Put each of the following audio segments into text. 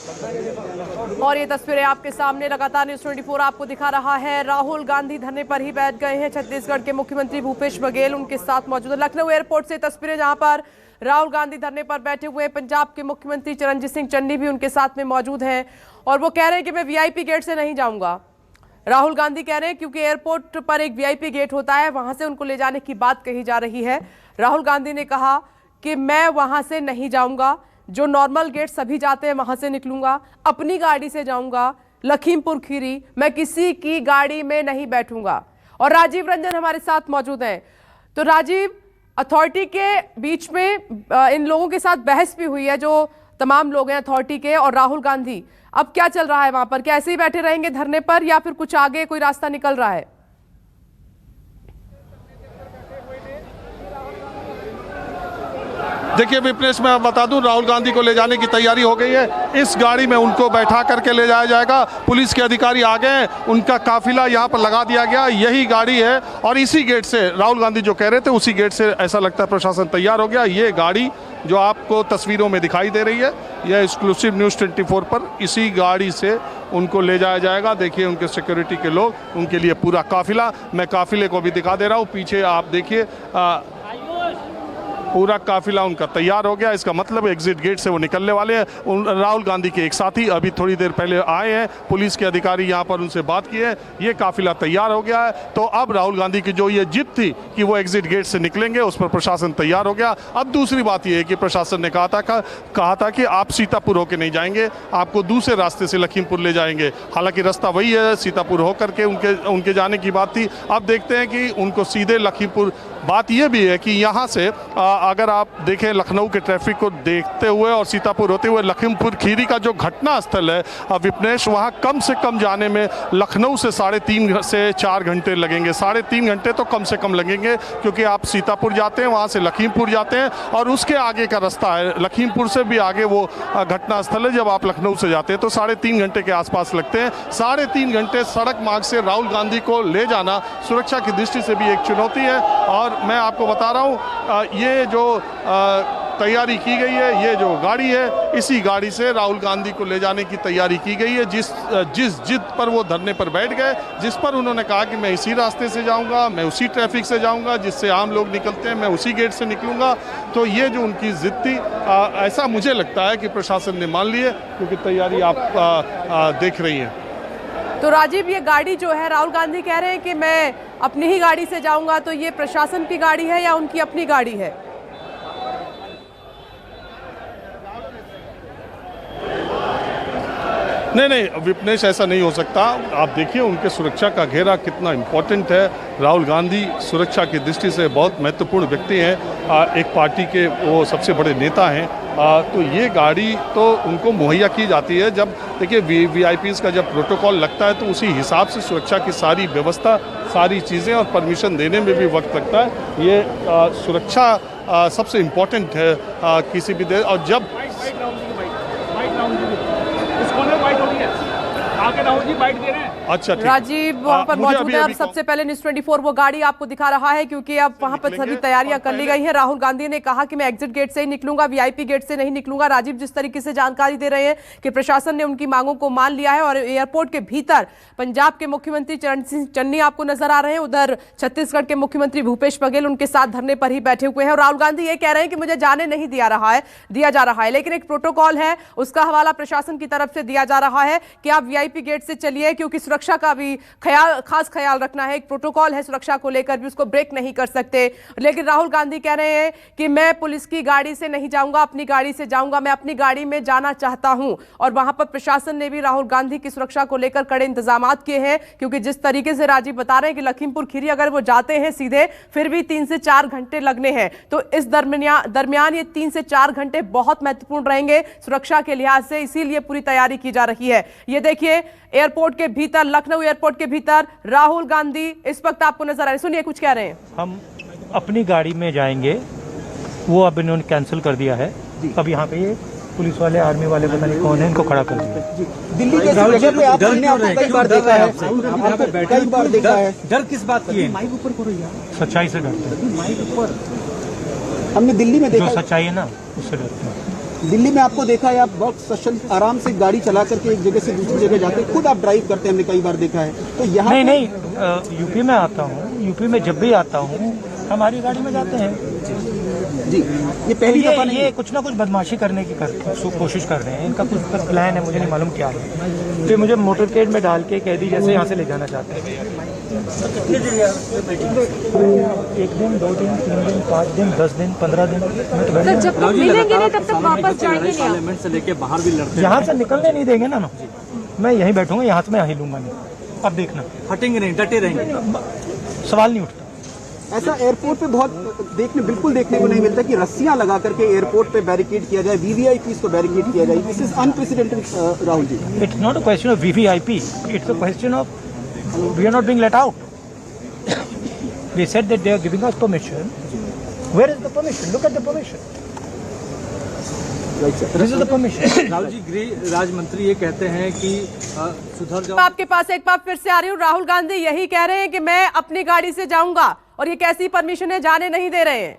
और ये तस्वीरें आपके सामने लगातार न्यूज़ 24 आपको दिखा रहा है। राहुल गांधी धरने पर ही बैठ गए हैं। छत्तीसगढ़ के मुख्यमंत्री भूपेश बघेल उनके साथ मौजूद है। लखनऊ एयरपोर्ट से तस्वीरें जहां पर राहुल गांधी धरने पर बैठे हुए, पंजाब के मुख्यमंत्री चरणजीत सिंह चन्नी भी उनके साथ में मौजूद हैं और वो कह रहे हैं कि मैं वीआईपी गेट से नहीं जाऊंगा। राहुल गांधी कह रहे हैं क्योंकि एयरपोर्ट पर एक वीआईपी गेट होता है, वहां से उनको ले जाने की बात कही जा रही है। राहुल गांधी ने कहा कि मैं वहां से नहीं जाऊंगा, जो नॉर्मल गेट सभी जाते हैं वहां से निकलूंगा, अपनी गाड़ी से जाऊंगा, लखीमपुर खीरी, मैं किसी की गाड़ी में नहीं बैठूंगा। और राजीव रंजन हमारे साथ मौजूद हैं। तो राजीव, अथॉरिटी के बीच में इन लोगों के साथ बहस भी हुई है, जो तमाम लोग हैं अथॉरिटी के और राहुल गांधी, अब क्या चल रहा है वहां पर? क्या ऐसे ही बैठे रहेंगे धरने पर या फिर कुछ आगे कोई रास्ता निकल रहा है? देखिए विपनेश, मैं बता दूं, राहुल गांधी को ले जाने की तैयारी हो गई है। इस गाड़ी में उनको बैठा करके ले जाया जाएगा। पुलिस के अधिकारी आ गए हैं, उनका काफिला यहाँ पर लगा दिया गया। यही गाड़ी है और इसी गेट से राहुल गांधी जो कह रहे थे उसी गेट से ऐसा लगता है प्रशासन तैयार हो गया। ये गाड़ी जो आपको तस्वीरों में दिखाई दे रही है, यह एक्सक्लूसिव न्यूज़ 24 पर इसी गाड़ी से उनको ले जाया जाएगा। देखिए उनके सिक्योरिटी के लोग, उनके लिए पूरा काफिला, मैं काफिले को भी दिखा दे रहा हूँ। पीछे आप देखिए पूरा काफिला उनका तैयार हो गया। इसका मतलब एग्जिट गेट से वो निकलने वाले हैं। राहुल गांधी के एक साथी अभी थोड़ी देर पहले आए हैं, पुलिस के अधिकारी यहाँ पर उनसे बात की है। ये काफिला तैयार हो गया है। तो अब राहुल गांधी की जो ये जिद थी कि वो एग्जिट गेट से निकलेंगे, उस पर प्रशासन तैयार हो गया। अब दूसरी बात ये है कि प्रशासन ने कहा था कि आप सीतापुर होकर नहीं जाएंगे, आपको दूसरे रास्ते से लखीमपुर ले जाएंगे। हालांकि रास्ता वही है, सीतापुर होकर के उनके जाने की बात थी। अब देखते हैं कि उनको सीधे लखीमपुर। बात यह भी है कि यहाँ से अगर आप देखें लखनऊ के ट्रैफिक को देखते हुए और सीतापुर होते हुए लखीमपुर खीरी का जो घटना स्थल है विपनेश, वहाँ कम से कम जाने में लखनऊ से 3.5 से 4 घंटे लगेंगे। 3.5 घंटे तो कम से कम लगेंगे, क्योंकि आप सीतापुर जाते हैं, वहाँ से लखीमपुर जाते हैं और उसके आगे का रास्ता है। लखीमपुर से भी आगे वो घटना स्थल है। जब आप लखनऊ से जाते हैं तो 3.5 घंटे के आसपास लगते हैं। 3.5 घंटे सड़क मार्ग से राहुल गांधी को ले जाना सुरक्षा की दृष्टि से भी एक चुनौती है। और मैं आपको बता रहा हूँ, ये जो तैयारी की गई है, ये जो गाड़ी है, इसी गाड़ी से राहुल गांधी को ले जाने की तैयारी की गई है। जिस जिद पर वो धरने पर बैठ गए, जिस पर उन्होंने कहा कि मैं इसी रास्ते से जाऊंगा, मैं उसी ट्रैफिक से जाऊंगा जिससे आम लोग निकलते हैं, मैं उसी गेट से निकलूंगा। तो ये जो उनकी जिद थी, ऐसा मुझे लगता है कि प्रशासन ने मान ली है, क्योंकि तैयारी आप देख रही हैं। तो राजीव, ये गाड़ी जो है, राहुल गांधी कह रहे हैं कि मैं अपनी ही गाड़ी से जाऊंगा, तो ये प्रशासन की गाड़ी है या उनकी अपनी गाड़ी है? नहीं विपनेश, ऐसा नहीं हो सकता। आप देखिए उनके सुरक्षा का घेरा कितना इम्पोर्टेंट है। राहुल गांधी सुरक्षा की दृष्टि से बहुत महत्वपूर्ण व्यक्ति हैं, एक पार्टी के वो सबसे बड़े नेता हैं। तो ये गाड़ी तो उनको मुहैया की जाती है। जब देखिए वीआईपीज़ का जब प्रोटोकॉल लगता है तो उसी हिसाब से सुरक्षा की सारी व्यवस्था, सारी चीज़ें और परमिशन देने में भी वक्त लगता है। ये सुरक्षा सबसे इम्पोर्टेंट है किसी भी देश। और जब राहुल जी बाइट दे रहे हैं। अच्छा राजीव वहां पर मौजूद है और सबसे पहले न्यूज़ 24 वो गाड़ी आपको दिखा रहा है, क्योंकि अब वहां पर सभी तैयारियां कर ली गई हैं। राहुल गांधी ने कहा कि मैं एग्जिट गेट से ही निकलूंगा, वीआईपी गेट से नहीं निकलूंगा। राजीव, जिस तरीके से जानकारी दे रहे हैं कि प्रशासन ने उनकी मांगों को मान लिया है और एयरपोर्ट के भीतर पंजाब के मुख्यमंत्री चरणजीत सिंह चन्नी आपको नजर आ रहे हैं, उधर छत्तीसगढ़ के मुख्यमंत्री भूपेश बघेल उनके साथ धरने पर ही बैठे हुए हैं। और राहुल गांधी ये कह रहे हैं कि मुझे जाने नहीं दिया जा रहा है, लेकिन एक प्रोटोकॉल है, उसका हवाला प्रशासन की तरफ से दिया जा रहा है कि आप वीआईपी गेट से चलिए, क्योंकि सुरक्षा का भी खास ख्याल रखना है। एक प्रोटोकॉल है सुरक्षा को लेकर भी, उसको ब्रेक नहीं कर सकते। लेकिन राहुल गांधी कह रहे हैं कि मैं पुलिस की गाड़ी से नहीं जाऊंगा, अपनी गाड़ी से जाऊंगा, मैं अपनी गाड़ी में जाना चाहता हूं। और वहां पर प्रशासन ने भी राहुल गांधी की सुरक्षा को लेकर कड़े इंतजाम किए हैं, क्योंकि जिस तरीके से राजीव बता रहे हैं कि लखीमपुर खीरी अगर वो जाते हैं सीधे, फिर भी 3 से 4 घंटे लगने हैं। तो इस दरमियान ये 3 से 4 घंटे बहुत महत्वपूर्ण रहेंगे सुरक्षा के लिहाज से, इसीलिए पूरी तैयारी की जा रही है। ये देखिए एयरपोर्ट के भीतर, लखनऊ एयरपोर्ट के भीतर राहुल गांधी इस वक्त आपको नजर आ रहे हैं। सुनिए कुछ कह रहे हैं। हम अपनी गाड़ी में जाएंगे, वो अब इन्होंने कैंसिल कर दिया है। अब यहाँ पे ये पुलिस वाले, आर्मी वाले, पता नहीं कौन है, इनको खड़ा कर दिया। दिल्ली के जगह पे आपने आपको कई बार देखा है, कई बार देखा है। डर किस बात की है? माइक ऊपर करो यार। सच्चाई से डरते हैं। माइक ऊपर हमने दिल्ली में देखा, जो सच्चाई है ना उससे डरते हैं। दिल्ली में आपको देखा है, आप बहुत सशल आराम से गाड़ी चला करके एक जगह से दूसरी जगह जाते हैं, खुद आप ड्राइव करते हैं, हमने कई बार देखा है। तो यहाँ नहीं, यूपी में आता हूँ, यूपी में जब भी आता हूँ हमारी गाड़ी में जाते हैं जी, ये पहली दफा नहीं ये कुछ ना कुछ बदमाशी करने की कोशिश कर रहे हैं। इनका कुछ प्लान है, मुझे नहीं मालूम क्या है। तो मुझे मोटरकेड में डाल के कैदी जैसे यहाँ से ले जाना चाहते हैं। 1 दिन, 2 दिन, 3 दिन, 5 दिन, 10 दिन, 15 दिन मैं तो सर, जब तक मिलेंगे नहीं तब तक वापस जाएंगे नहीं। पार्लियामेंट से लेके बाहर भी लड़ते हैं, यहाँ से निकलने नहीं देंगे ना। मैं यहीं बैठूंगा, यहाँ से मैं यहीं लूंगा नहीं। अब देखना, हटेंगे नहीं, डटे रहेंगे, सवाल नहीं उठता। ऐसा एयरपोर्ट पे बहुत बिल्कुल देखने को नहीं मिलता कि रस्सियां लगा करके एयरपोर्ट पे बैरिकेड किया जाए, वीवीआईपी को बैरिकेड किया जाए। This is unprecedented Rahul ji. It's not a question of VVIP, it's a question of we are not being let out. We said that they are giving us permission. Where is the permission? Look at the permission. This is the permission. Rahul ji, गृह राज्य मंत्री ये कहते हैं कि सुधर जाओ। आपके पास एक बार फिर से आ रही हूँ। राहुल गांधी यही कह रहे हैं कि मैं अपनी गाड़ी से जाऊंगा, और ये कैसी परमिशन है, जाने नहीं दे रहे हैं।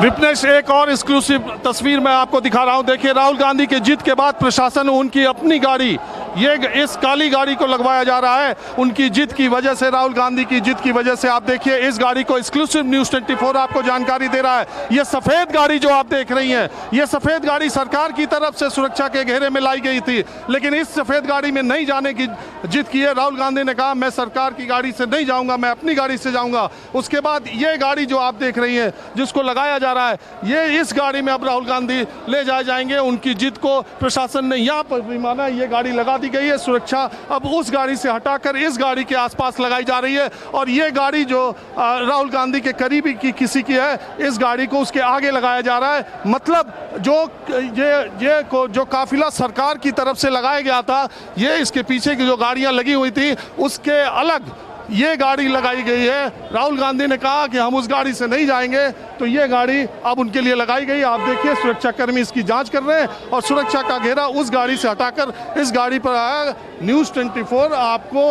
विपनेश, एक और एक्सक्लूसिव तस्वीर मैं आपको दिखा रहा हूं। देखिए, राहुल गांधी के जीत के बाद प्रशासन उनकी अपनी गाड़ी, ये इस काली गाड़ी को लगवाया जा रहा है। उनकी जीत की वजह से, राहुल गांधी की जीत की वजह से। आप देखिए इस गाड़ी को, एक्सक्लूसिव न्यूज़ 24 आपको जानकारी दे रहा है। ये सफेद गाड़ी जो आप देख रही हैं, ये सफेद गाड़ी सरकार की तरफ से सुरक्षा के घेरे में लाई गई थी, लेकिन इस सफेद गाड़ी में नहीं जाने की जिद की है। राहुल गांधी ने कहा मैं सरकार की गाड़ी से नहीं जाऊंगा, मैं अपनी गाड़ी से जाऊंगा। उसके बाद ये गाड़ी जो आप देख रही हैं, जिसको लगाया जा रहा है, ये इस गाड़ी में अब राहुल गांधी ले जाए जाएंगे। उनकी जीत को प्रशासन ने यहाँ पर भी माना। ये गाड़ी लगा दी गई है, सुरक्षा अब उस गाड़ी से हटाकर इस गाड़ी के आसपास लगाई जा रही है। और ये गाड़ी जो राहुल गांधी के करीबी की किसी की है, इस गाड़ी को उसके आगे लगाया जा रहा है। मतलब जो काफिला सरकार की तरफ से लगाया गया था, ये इसके पीछे की जो गाड़ियां लगी हुई थी उसके अलग ये गाड़ी लगाई गई है। राहुल गांधी ने कहा कि हम उस गाड़ी से नहीं जाएंगे, तो ये गाड़ी अब उनके लिए लगाई गई। आप देखिए सुरक्षाकर्मी इसकी जांच कर रहे हैं, और सुरक्षा का घेरा उस गाड़ी से हटाकर इस गाड़ी पर आया। न्यूज़ 24 आपको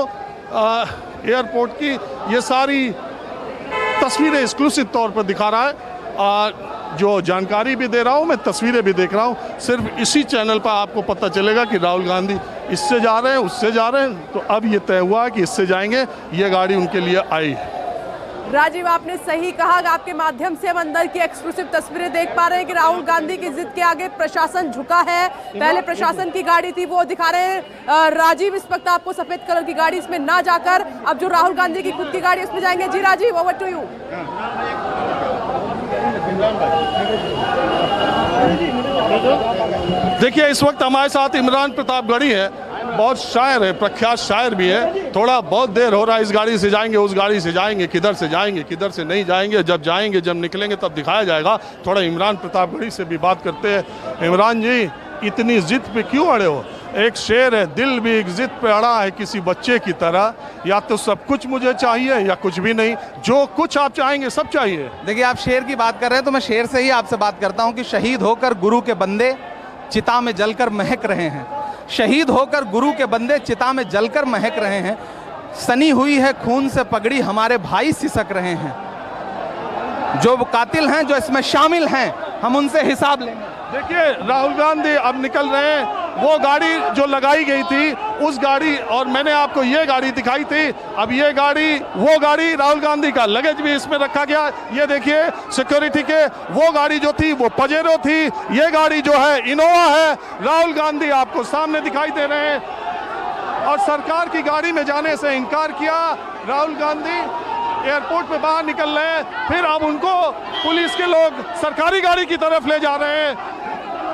एयरपोर्ट की ये सारी तस्वीरें एक्सक्लूसिव तौर पर दिखा रहा है। जो जानकारी भी दे रहा हूँ, मैं तस्वीरें भी देख रहा हूँ। सिर्फ इसी चैनल पर आपको पता चलेगा कि राहुल गांधी इससे जा रहे हैं, उससे जा रहे हैं। तो अब ये तय हुआ है कि इससे जाएंगे, ये गाड़ी उनके लिए आई है। राजीव, आपने सही कहा। आपके माध्यम से हम अंदर की एक्सक्लूसिव तस्वीरें देख पा रहे हैं कि राहुल गांधी की जिद के आगे प्रशासन झुका है। पहले प्रशासन की गाड़ी थी, वो दिखा रहे हैं राजीव इस वक्त आपको सफेद कलर की गाड़ी, इसमें ना जाकर अब जो राहुल गांधी की खुद की गाड़ी, उसमें जाएंगे। जी राजीव, ओवर टू यू। देखिए, इस वक्त हमारे साथ इमरान प्रतापगढ़ी है, बहुत शायर है, प्रख्यात शायर भी है। थोड़ा बहुत देर हो रहा है, इस गाड़ी से जाएंगे, उस गाड़ी से जाएंगे, किधर से जाएंगे, किधर से नहीं जाएंगे। जब जाएंगे, जब निकलेंगे तब दिखाया जाएगा। थोड़ा इमरान प्रतापगढ़ी से भी बात करते हैं। इमरान जी, इतनी जिद पे क्यों अड़े हो? एक शेर है, दिल भी एक जिद पे अड़ा है किसी बच्चे की तरह, या तो सब कुछ मुझे चाहिए या कुछ भी नहीं। जो कुछ आप चाहेंगे सब चाहिए। देखिए, आप शेर की बात कर रहे हैं तो मैं शेर से ही आपसे बात करता हूं कि शहीद होकर गुरु के बंदे चिता में जलकर महक रहे हैं। शहीद होकर गुरु के बंदे चिता में जलकर महक रहे हैं। सनी हुई है खून से पगड़ी, हमारे भाई सिसक रहे हैं। जो कातिल हैं, जो इसमें शामिल हैं, हम उनसे हिसाब लेंगे। देखिए, राहुल गांधी अब निकल रहे हैं। वो गाड़ी जो लगाई गई थी, उस गाड़ी, और मैंने आपको ये गाड़ी दिखाई थी। अब ये गाड़ी, वो गाड़ी, राहुल गांधी का लगेज भी इसमें रखा गया। ये देखिए, सिक्योरिटी के वो गाड़ी जो थी वो पजेरो थी, ये गाड़ी जो है इनोवा है। राहुल गांधी आपको सामने दिखाई दे रहे हैं, और सरकार की गाड़ी में जाने से इनकार किया। राहुल गांधी एयरपोर्ट पे बाहर निकल रहे हैं, फिर अब उनको पुलिस के लोग सरकारी गाड़ी की तरफ ले जा रहे हैं,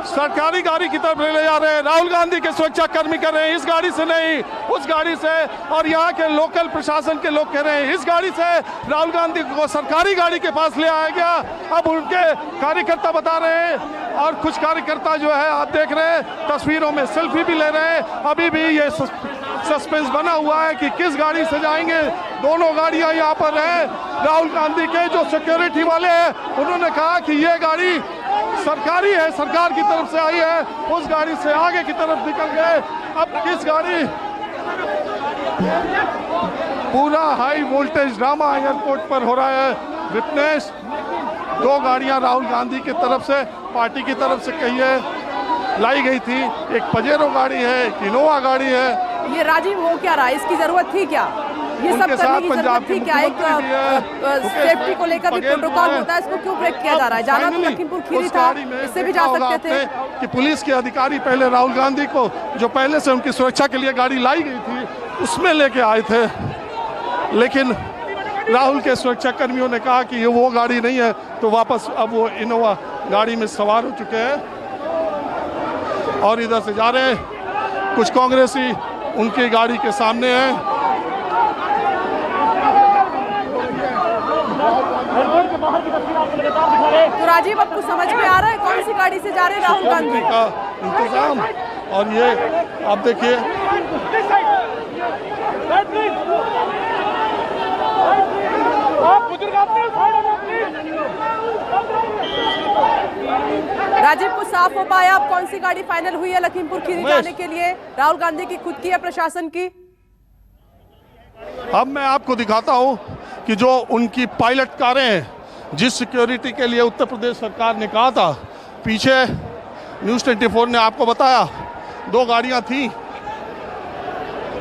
सरकारी गाड़ी की तरफ ले जा रहे हैं। राहुल गांधी के सुरक्षा कर्मी कर रहे हैं इस गाड़ी से नहीं, उस गाड़ी से। और यहाँ के लोकल प्रशासन के लोग कह रहे हैं इस गाड़ी से राहुल गांधी को सरकारी गाड़ी के पास ले आया गया। अब उनके कार्यकर्ता बता रहे हैं, और कुछ कार्यकर्ता जो है आप देख रहे हैं तस्वीरों में सेल्फी भी ले रहे हैं। अभी भी ये सस्पेंस बना हुआ है कि किस गाड़ी से जाएंगे। दोनों गाड़ियां यहाँ पर हैं। राहुल गांधी के जो सिक्योरिटी वाले हैं, उन्होंने कहा कि ये गाड़ी सरकारी है, सरकार की तरफ से आई है। उस गाड़ी से आगे की तरफ निकल गए। अब किस गाड़ी पूरा हाई वोल्टेज ड्रामा एयरपोर्ट पर हो रहा है। विटनेस 2 गाड़ियां राहुल गांधी की तरफ से, पार्टी की तरफ से कही है लाई गई थी। एक पजेरो गाड़ी है, एक इनोवा गाड़ी है। ये राजीव हो क्या रहा है, इसकी जरूरत थी क्या, ये सब करने की जरूरत थी क्या? एक सेफ्टी को लेकर भी प्रोटोकॉल होता है, इसको क्यों ब्रेक किया जा रहा है? जाना तो लखीमपुर खीरी था, इससे भी जा सकते थे। कि पुलिस के अधिकारी पहले राहुल गांधी को, जो पहले से उनकी सुरक्षा के लिए गाड़ी लाई गई थी, उसमें लेके आए थे, लेकिन राहुल के सुरक्षा कर्मियों ने कहा कि ये वो गाड़ी नहीं है, तो वापस अब वो इनोवा गाड़ी में सवार हो चुके हैं और इधर से जा रहे हैं। कुछ कांग्रेसी उनकी गाड़ी के सामने हैं। तो राजीव, आपको समझ में आ रहा है कौन सी गाड़ी से जा रहे हैं राहुल गांधी? का इंतजाम, और ये आप देखिए राजीव, को साफ हो पाया अब कौन सी गाड़ी फाइनल हुई है लखीमपुर खीरी जाने के लिए? राहुल गांधी की खुद की या प्रशासन की? अब मैं आपको दिखाता हूं कि जो उनकी पायलट कारें हैं, जिस सिक्योरिटी के लिए उत्तर प्रदेश सरकार ने कहा था, पीछे न्यूज़ 24 ने आपको बताया 2 गाड़ियां थी,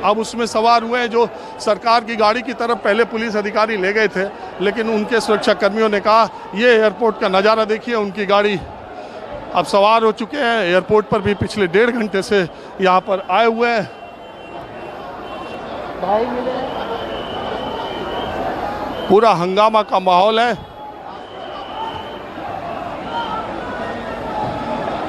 अब उसमें सवार हुए हैं जो सरकार की गाड़ी की तरफ पहले पुलिस अधिकारी ले गए थे, लेकिन उनके सुरक्षा कर्मियों ने कहा ये एयरपोर्ट का नज़ारा देखिए, उनकी गाड़ी अब सवार हो चुके हैं। एयरपोर्ट पर भी पिछले 1.5 घंटे से यहाँ पर आए हुए हैं। पूरा हंगामा का माहौल है।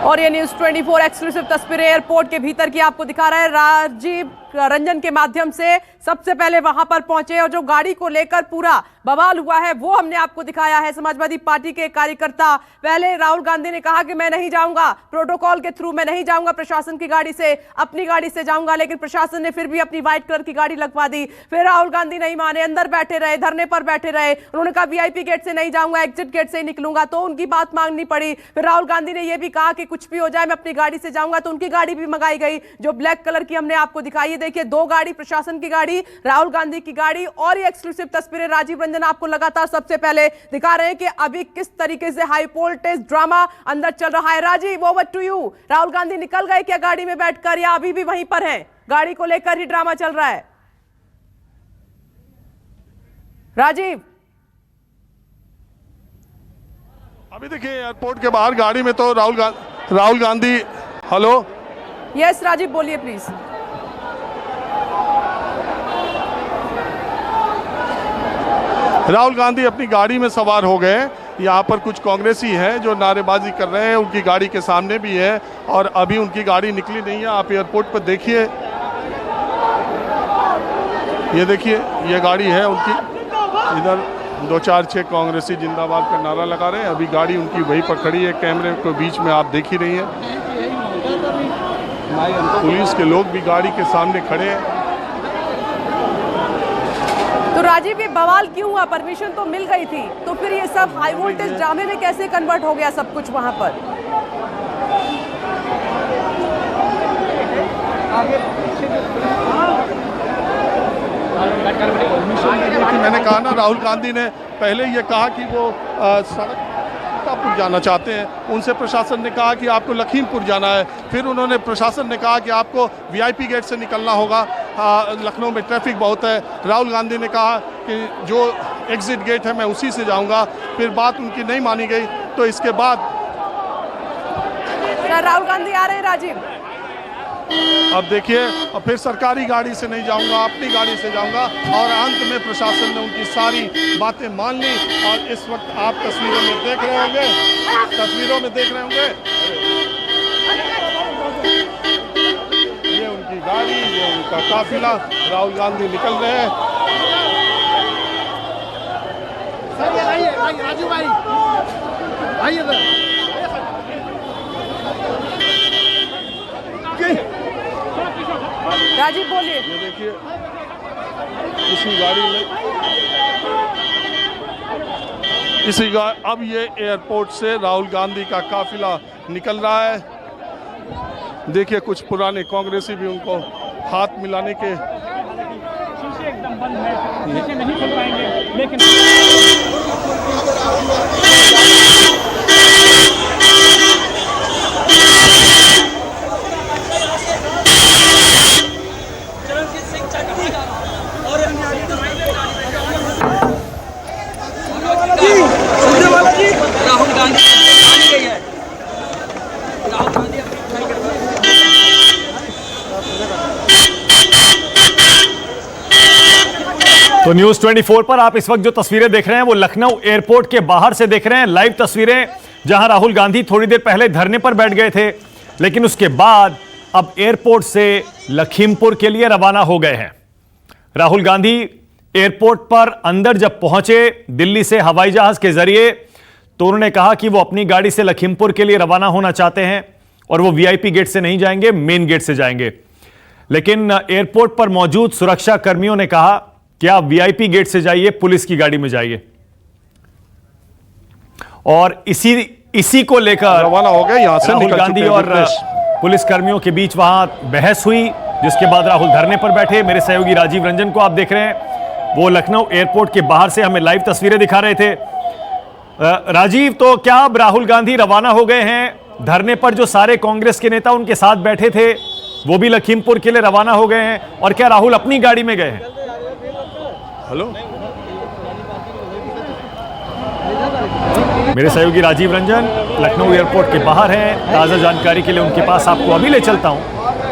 और ये न्यूज़ 24 एक्सक्लूसिव तस्वीरें एयरपोर्ट के भीतर की आपको दिखा रहा है। राजीव रंजन के माध्यम से सबसे पहले वहां पर पहुंचे और जो गाड़ी को लेकर पूरा बवाल हुआ है वो हमने आपको दिखाया है। समाजवादी पार्टी के कार्यकर्ता, पहले राहुल गांधी ने कहा कि मैं नहीं जाऊंगा, प्रोटोकॉल के थ्रू मैं नहीं जाऊंगा प्रशासन की गाड़ी से, अपनी गाड़ी से जाऊंगा, लेकिन प्रशासन ने फिर भी अपनी व्हाइट कलर की गाड़ी लगवा दी। फिर राहुल गांधी नहीं माने, अंदर बैठे रहे, धरने पर बैठे रहे। उन्होंने कहा वीआईपी गेट से नहीं जाऊंगा, एग्जिट गेट से ही निकलूंगा, तो उनकी बात मांगनी पड़ी। फिर राहुल गांधी ने यह भी कहा कि कुछ भी हो जाए मैं अपनी गाड़ी से जाऊंगा, तो उनकी गाड़ी भी मंगाई गई जो ब्लैक कलर की हमने आपको दिखाई। देखिए 2 गाड़ी, प्रशासन की गाड़ी, राहुल गांधी की गाड़ी। और ये एक्सक्लूसिव तस्वीरें राजीव रंजन आपको लगातार सबसे पहले दिखा रहे हैं कि अभी किस तरीके से हाई वोल्टेज ड्रामा अंदर चल रहा है। Rajiv, over to you. Rahul Gandhi निकल गए क्या गाड़ी में बैठकर, या अभी भी वहीं पर हैं? गाड़ी को लेकर ही ड्रामा चल रहा है। राजीव, अभी देखिए एयरपोर्ट के बाहर गाड़ी में तो राहुल गांधी। हेलो, यस राजीव, बोलिए प्लीज। राहुल गांधी अपनी गाड़ी में सवार हो गए। यहाँ पर कुछ कांग्रेसी हैं जो नारेबाजी कर रहे हैं, उनकी गाड़ी के सामने भी है और अभी उनकी गाड़ी निकली नहीं है। आप एयरपोर्ट पर देखिए, ये देखिए ये गाड़ी है उनकी। इधर 2-4-6 कांग्रेसी जिंदाबाद का नारा लगा रहे हैं। अभी गाड़ी उनकी वहीं पर खड़ी है, कैमरे के बीच में आप देख ही रही हैं। पुलिस के लोग भी गाड़ी के सामने खड़े हैं। तो राजीव, ये बवाल क्यों हुआ? परमिशन तो मिल गई थी, तो फिर ये सब हाई वोल्टेज ड्रामे में कैसे कन्वर्ट हो गया सब कुछ वहां पर? मैंने कहा ना, राहुल गांधी ने पहले ये कहा कि वो सड़क सीतापुर जाना चाहते हैं, उनसे प्रशासन ने कहा कि आपको लखीमपुर जाना है। फिर उन्होंने प्रशासन ने कहा कि आपको वीआईपी गेट से निकलना होगा, लखनऊ में ट्रैफिक बहुत है। राहुल गांधी ने कहा कि जो एग्जिट गेट है मैं उसी से जाऊंगा। फिर बात उनकी नहीं मानी गई, तो इसके बाद राहुल गांधी आ रहे हैं। राजीव, अब देखिए, और फिर सरकारी गाड़ी से नहीं जाऊंगा, अपनी गाड़ी से जाऊंगा, और अंत में प्रशासन ने उनकी सारी बातें मान ली। और इस वक्त आप तस्वीरों में देख रहे होंगे, ये उनकी गाड़ी, ये उनका काफिला, राहुल गांधी निकल रहे हैं। राजू भाई, राजीव बोलिए। ये देखिए इसी गाड़ी में, अब ये एयरपोर्ट से राहुल गांधी का काफिला निकल रहा है। देखिए कुछ पुराने कांग्रेसी भी उनको हाथ मिलाने के काम बंद है, इसे नहीं खोल पाएंगे। लेकिन राहुल गांधी मानी गई है। राहुल गांधी तो न्यूज 24 पर आप इस वक्त जो तस्वीरें देख रहे हैं वो लखनऊ एयरपोर्ट के बाहर से देख रहे हैं, लाइव तस्वीरें, जहां राहुल गांधी थोड़ी देर पहले धरने पर बैठ गए थे, लेकिन उसके बाद अब एयरपोर्ट से लखीमपुर के लिए रवाना हो गए हैं। राहुल गांधी एयरपोर्ट पर अंदर जब पहुंचे दिल्ली से हवाई जहाज के जरिए, तो उन्होंने कहा कि वो अपनी गाड़ी से लखीमपुर के लिए रवाना होना चाहते हैं और वो वीआईपी गेट से नहीं जाएंगे, मेन गेट से जाएंगे। लेकिन एयरपोर्ट पर मौजूद सुरक्षा कर्मियों ने कहा कि आप वीआईपी गेट से जाइए, पुलिस की गाड़ी में जाइए। और इसी को लेकर रवाना हो गए यहां से, राहुल गांधी और पुलिस कर्मियों के बीच वहां बहस हुई, जिसके बाद राहुल धरने पर बैठे। मेरे सहयोगी राजीव रंजन को आप देख रहे हैं, वो लखनऊ एयरपोर्ट के बाहर से हमें लाइव तस्वीरें दिखा रहे थे। राजीव, तो क्या अब राहुल गांधी रवाना हो गए हैं? धरने पर जो सारे कांग्रेस के नेता उनके साथ बैठे थे वो भी लखीमपुर के लिए रवाना हो गए हैं, और क्या राहुल अपनी गाड़ी में गए हैं? हेलो, मेरे सहयोगी राजीव रंजन लखनऊ एयरपोर्ट के बाहर हैं, ताज़ा जानकारी के लिए उनके पास आपको अभी ले चलता हूं।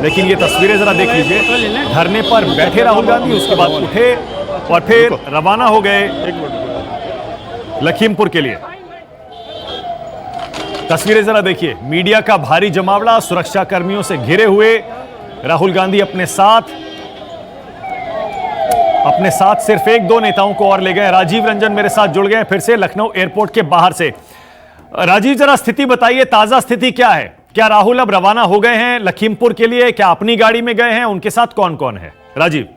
लेकिन ये तस्वीरें जरा देख लीजिए, धरने पर बैठे राहुल गांधी, उसके बाद उठे और फिर रवाना हो गए लखीमपुर के लिए। तस्वीरें जरा देखिए, मीडिया का भारी जमावड़ा, सुरक्षा कर्मियों से घिरे हुए राहुल गांधी अपने साथ सिर्फ एक दो नेताओं को और ले गए। राजीव रंजन मेरे साथ जुड़ गए फिर से लखनऊ एयरपोर्ट के बाहर से। राजीव, जरा स्थिति बताइए, ताजा स्थिति क्या है? क्या राहुल अब रवाना हो गए हैं लखीमपुर के लिए? क्या अपनी गाड़ी में गए हैं? उनके साथ कौन कौन है? राजीव।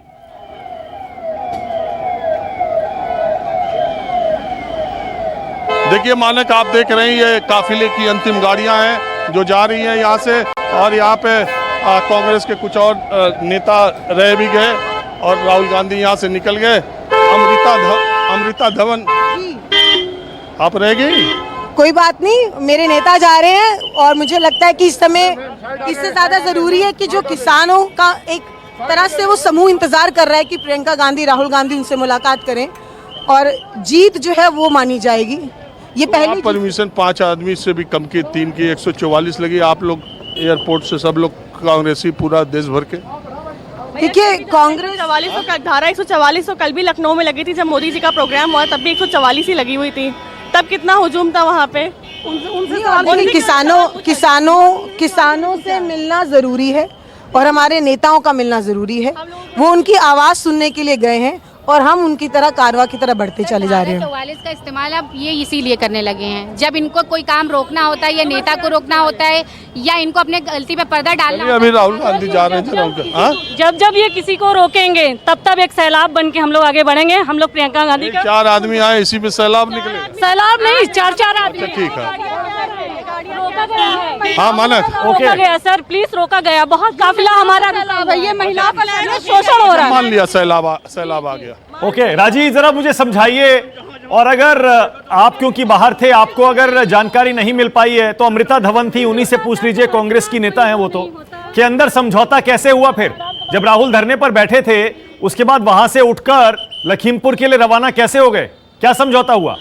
देखिए मानक, आप देख रहे हैं ये काफिले की अंतिम गाड़ियां हैं जो जा रही हैं यहाँ से, और यहाँ पे कांग्रेस के कुछ और नेता रह भी गए और राहुल गांधी यहाँ से निकल गए। अमृता धवन आप रह गई? कोई बात नहीं, मेरे नेता जा रहे हैं और मुझे लगता है कि इस समय इससे ज्यादा जरूरी है कि जो किसानों का एक तरह से वो समूह इंतजार कर रहा है कि प्रियंका गांधी, राहुल गांधी उनसे मुलाकात करें और जीत जो है वो मानी जाएगी। ये पहली परमिशन 5 आदमी से भी कम की, 3 की 144 लगी। आप लोग एयरपोर्ट से सब लोग कांग्रेसी पूरा देश भर के, देखिए कांग्रेस 144 तो कल भी लखनऊ में लगी थी, जब मोदी जी का प्रोग्राम हुआ तब भी 144 ही लगी हुई थी। तब कितना हुजूम था वहाँ पे। किसानों से मिलना जरूरी है और हमारे नेताओं का मिलना जरूरी है। वो उनकी आवाज सुनने के लिए गए हैं और हम उनकी तरह कारवा की तरह बढ़ते चले जा रहे हैं। 44 का इस्तेमाल अब ये इसीलिए करने लगे हैं, जब इनको कोई काम रोकना होता है या नेता को रोकना होता है या इनको अपने गलती पे पर्दा डालना होता है। अभी राहुल गांधी जा रहे थे, जब ये किसी को रोकेंगे तब एक सैलाब बन के हम लोग आगे बढ़ेंगे। हम लोग प्रियंका गांधी का 4 आदमी आए, इसी में सैलाब निकले। सैलाब नहीं, 4 आदमी। ठीक है, रोका गया है। हाँ मानक, रोका गया सर, प्लीज रोका गया। बहुत काफिला हमारा ये महिला शोषण हो रहा है। मान लिया सैलाब आ गया। ओके राजीव, जरा मुझे समझाइए, और अगर आप क्योंकि बाहर थे, आपको अगर जानकारी नहीं मिल पाई है तो अमृता धवन थी, उन्हीं से पूछ लीजिए, कांग्रेस की नेता हैं वो, तो कि अंदर समझौता कैसे हुआ? फिर जब राहुल धरने पर बैठे थे उसके बाद वहां से उठकर लखीमपुर के लिए रवाना कैसे हो गए? क्या समझौता हुआ?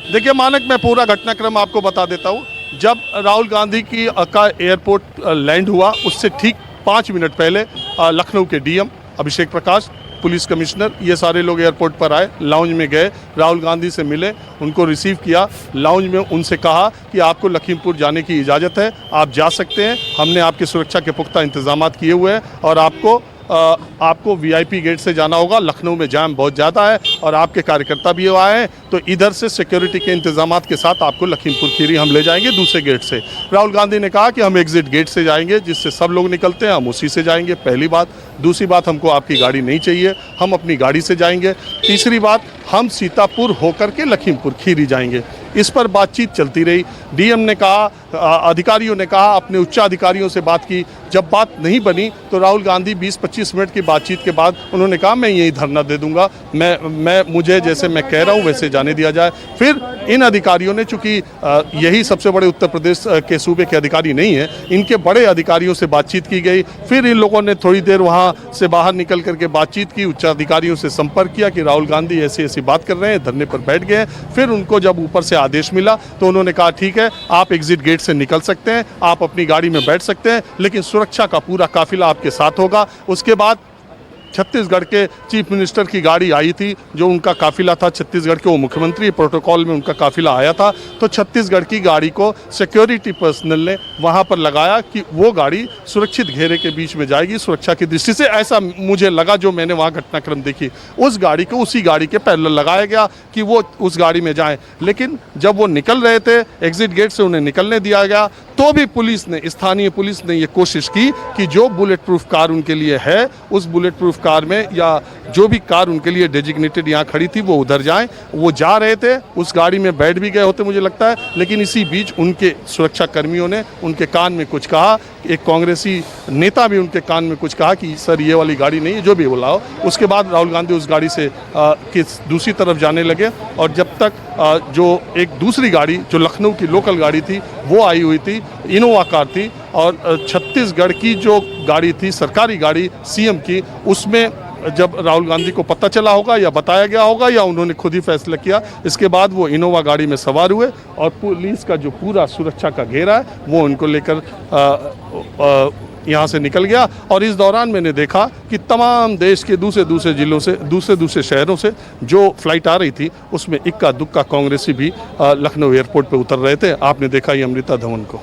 देखिए मानक, मैं पूरा घटनाक्रम आपको बता देता हूँ। जब राहुल गांधी की का एयरपोर्ट लैंड हुआ उससे ठीक 5 मिनट पहले लखनऊ के DM Abhishek Prakash, police commissioner, ये सारे लोग एयरपोर्ट पर आए, लाउंज में गए, राहुल गांधी से मिले, उनको रिसीव किया। लाउंज में उनसे कहा कि आपको लखीमपुर जाने की इजाज़त है, आप जा सकते हैं, हमने आपकी सुरक्षा के पुख्ता इंतजाम किए हुए हैं और आपको वीआईपी गेट से जाना होगा। लखनऊ में जाम बहुत ज़्यादा है और आपके कार्यकर्ता भी आए हैं, तो इधर से सिक्योरिटी के इंतजाम के साथ आपको लखीमपुर खीरी हम ले जाएंगे दूसरे गेट से। राहुल गांधी ने कहा कि हम एग्जिट गेट से जाएंगे, जिससे सब लोग निकलते हैं, हम उसी से जाएंगे। पहली बात। दूसरी बात, हमको आपकी गाड़ी नहीं चाहिए, हम अपनी गाड़ी से जाएंगे। तीसरी बात, हम सीतापुर होकर के लखीमपुर खीरी जाएंगे। इस पर बातचीत चलती रही। डीएम ने कहा, अधिकारियों ने कहा, अपने उच्चाधिकारियों से बात की। जब बात नहीं बनी तो राहुल गांधी 20-25 मिनट की बातचीत के बाद उन्होंने कहा मैं यही धरना दे दूंगा, मुझे जैसे मैं कह रहा हूं वैसे जाने दिया जाए। फिर इन अधिकारियों ने, चूंकि यही सबसे बड़े उत्तर प्रदेश के सूबे के अधिकारी नहीं है, इनके बड़े अधिकारियों से बातचीत की गई। फिर इन लोगों ने थोड़ी देर वहां से बाहर निकल करके बातचीत की, उच्चाधिकारियों से संपर्क किया कि राहुल गांधी ऐसी ऐसी बात कर रहे हैं, धरने पर बैठ गए। फिर उनको जब ऊपर से आदेश मिला तो उन्होंने कहा ठीक है, आप एग्जिट गेट से निकल सकते हैं, आप अपनी गाड़ी में बैठ सकते हैं, लेकिन सुरक्षा का पूरा काफिला आपके साथ होगा। उसके बाद छत्तीसगढ़ के चीफ मिनिस्टर की गाड़ी आई थी, जो उनका काफिला था। छत्तीसगढ़ के वो मुख्यमंत्री प्रोटोकॉल में उनका काफिला आया था, तो छत्तीसगढ़ की गाड़ी को सिक्योरिटी पर्सनल ने वहां पर लगाया कि वो गाड़ी सुरक्षित घेरे के बीच में जाएगी, सुरक्षा की दृष्टि से। ऐसा मुझे लगा, जो मैंने वहां घटनाक्रम देखी। उस गाड़ी को उसी गाड़ी के पैरेलल लगाया गया कि वो उस गाड़ी में जाएं। लेकिन जब वो निकल रहे थे एग्जिट गेट से, उन्हें निकलने दिया गया, तो भी पुलिस ने, स्थानीय पुलिस ने ये कोशिश की कि जो बुलेट प्रूफ कार उनके लिए है, उस बुलेट प्रूफ कार में, या जो भी कार उनके लिए डेजिग्नेटेड यहाँ खड़ी थी, वो उधर जाएं। वो जा रहे थे, उस गाड़ी में बैठ भी गए होते मुझे लगता है, लेकिन इसी बीच उनके सुरक्षा कर्मियों ने उनके कान में कुछ कहा। एक कांग्रेसी नेता भी उनके कान में कुछ कहा कि सर ये वाली गाड़ी नहीं है, जो भी बोला हो। उसके बाद राहुल गांधी उस गाड़ी से दूसरी तरफ जाने लगे, और जब तक जो एक दूसरी गाड़ी जो लखनऊ की लोकल गाड़ी थी वो आई हुई थी, इनोवा कार थी, और छत्तीसगढ़ की जो गाड़ी थी, सरकारी गाड़ी सीएम की, उसमें जब राहुल गांधी को पता चला होगा या बताया गया होगा या उन्होंने खुद ही फैसला किया, इसके बाद वो इनोवा गाड़ी में सवार हुए, और पुलिस का जो पूरा सुरक्षा का घेरा है वो उनको लेकर यहाँ से निकल गया। और इस दौरान मैंने देखा कि तमाम देश के दूसरे जिलों से, दूसरे शहरों से जो फ्लाइट आ रही थी, उसमें इक्का दुक्का कांग्रेसी भी लखनऊ एयरपोर्ट पे उतर रहे थे। आपने देखा ही अमृता धवन को।